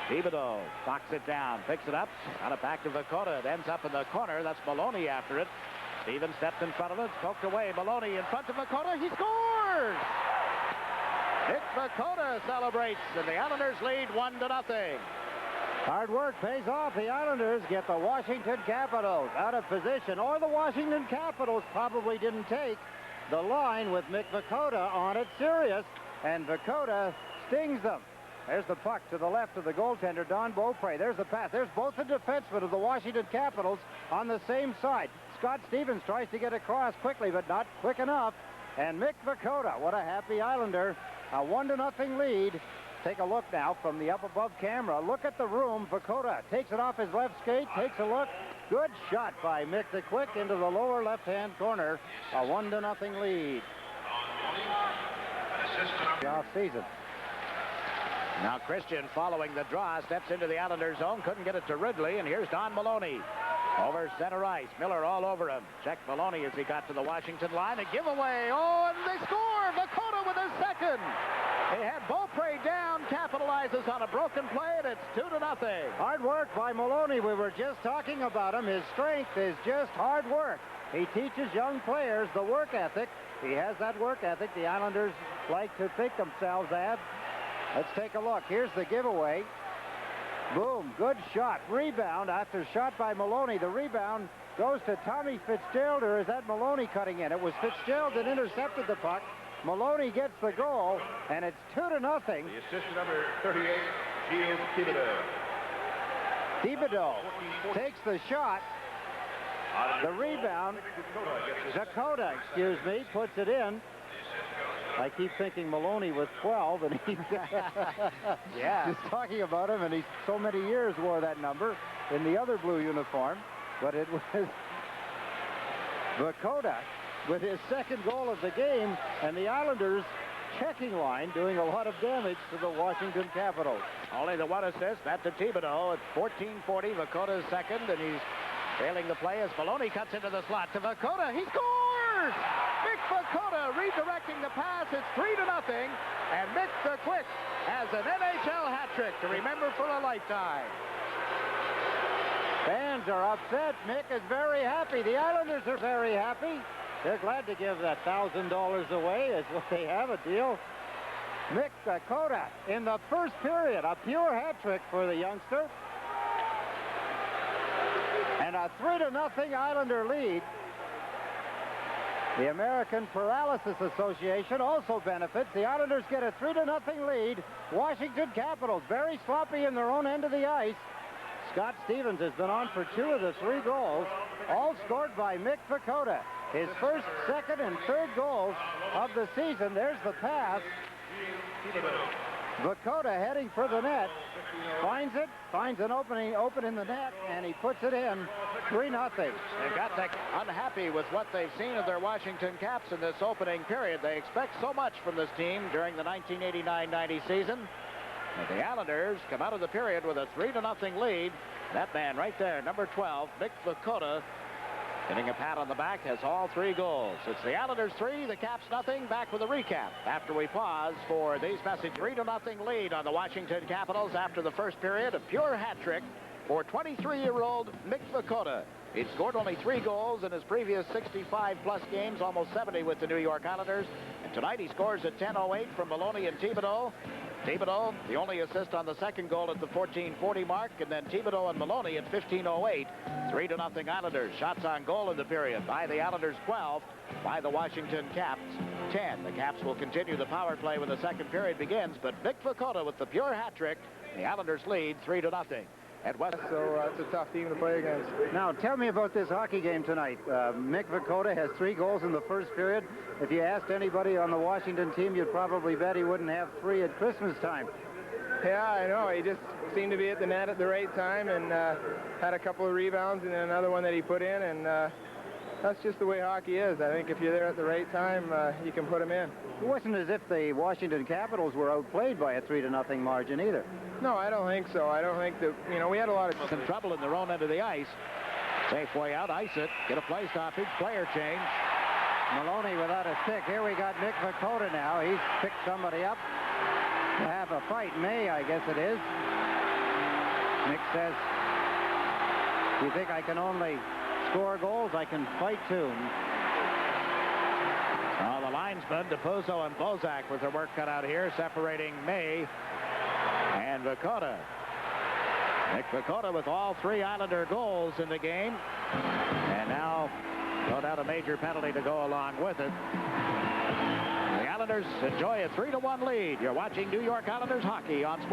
Thibodeau knocks it down, picks it up, got it back to Vukota. It ends up in the corner. That's Maloney after it. Stevens stepped in front of it, poked away. Maloney in front of Vukota. He scores! Mick Vukota celebrates, and the Islanders lead 1-0. Hard work pays off. The Islanders get the Washington Capitals out of position, or the Washington Capitals probably didn't take the line with Mick Vukota on it serious, and Vukota stings them. There's the puck to the left of the goaltender, Don Beaupre. There's the pass. There's both the defensemen of the Washington Capitals on the same side. Scott Stevens tries to get across quickly, but not quick enough. And Mick Vukota, what a happy Islander. A 1-0 lead. Take a look now from the up above camera. Look at the room. Vukota takes it off his left skate, takes a look. Good shot by Mick the Quick into the lower left-hand corner. A 1-0 lead. The off-season. Now Christian, following the draw, steps into the Islanders' zone. Couldn't get it to Ridley, and here's Don Maloney. Over center ice. Miller all over him. Check Maloney as he got to the Washington line. A giveaway. Oh, and they score! Vukota with his second. He had Beaupre down, capitalizes on a broken play, and it's 2-0. Hard work by Maloney. We were just talking about him. His strength is just hard work. He teaches young players the work ethic. He has that work ethic the Islanders like to think themselves at. Let's take a look. Here's the giveaway. Boom, good shot. Rebound after shot by Maloney. The rebound goes to Tommy Fitzgerald, or is that Maloney cutting in? It was Fitzgerald that intercepted the puck. Maloney gets the goal, and it's 2-0. The assistant number 38, Gilles Thibodeau. Thibodeau takes the shot. The rebound. Vukota, excuse me, puts it in. I keep thinking Maloney was 12, and he's yeah, just talking about him, and he so many years wore that number in the other blue uniform. But it was Vukota with his second goal of the game, and the Islanders checking line doing a lot of damage to the Washington Capitals. Only the one assist. That's to Thibodeau at 14:40. Vakota's second, and he's failing the play as Maloney cuts into the slot to Vukota. He scores! Mick Vukota redirecting the pass. It's 3-0, and Mick the Quick has an NHL hat trick to remember for a lifetime. Fans are upset. Mick is very happy. The Islanders are very happy. They're glad to give that $1,000 away as what they have a deal. Mick Vukota in the first period, a pure hat trick for the youngster. And a 3-0 Islander lead. The American Paralysis Association also benefits. The Islanders get a 3-0 lead. Washington Capitals very sloppy in their own end of the ice. Scott Stevens has been on for 2 of the 3 goals, all scored by Mick Vukota. His first, second, and third goals of the season. There's the pass. Vukota heading for the net. Finds it, finds an opening in the net, and he puts it in. 3-0. They've got unhappy with what they've seen of their Washington Caps in this opening period. They expect so much from this team during the 1989-90 season. And the Islanders come out of the period with a 3-0 lead. That man right there, number 12, Mick Vukota, getting a pat on the back, has all 3 goals. It's the Islanders 3, the Caps nothing. Back with a recap after we pause for these messages. 3-0 lead on the Washington Capitals after the first period. A pure hat trick for 23-year-old Mick Vukota. He'd scored only 3 goals in his previous 65-plus games, almost 70 with the New York Islanders. And tonight he scores at 10:08 from Maloney and Thibodeau. Thibodeau, the only assist on the second goal at the 14:40 mark, and then Thibodeau and Maloney at 15:08. 3-0 Islanders. Shots on goal in the period by the Islanders 12, by the Washington Caps 10. The Caps will continue the power play when the second period begins, but Mick Vukota with the pure hat trick. The Islanders lead 3-0. At West. So it's a tough team to play against. Now, tell me about this hockey game tonight. Mick Vukota has 3 goals in the first period. If you asked anybody on the Washington team, you'd probably bet he wouldn't have 3 at Christmas time. Yeah, I know. He just seemed to be at the net at the right time and had a couple of rebounds and then another one that he put in. And that's just the way hockey is. I think if you're there at the right time, you can put him in. It wasn't as if the Washington Capitals were outplayed by a 3-0 margin either. No, I don't think so. I don't think that, you know, we had a lot of some trouble in their own end of the ice. Safe way out, ice it, get a play stoppage, player change. Maloney without a stick. Here we got Mick Vukota now. He's picked somebody up to have a fight. May, I guess it is. Mick says, "You think I can only score goals? I can fight too." The linesmen, DePuzzo and Bozak, with their work cut out here, separating May and Vukota. Mick Vukota with all 3 Islander goals in the game. And now, no doubt, a major penalty to go along with it. The Islanders enjoy a 3-1 lead. You're watching New York Islanders hockey on Sports.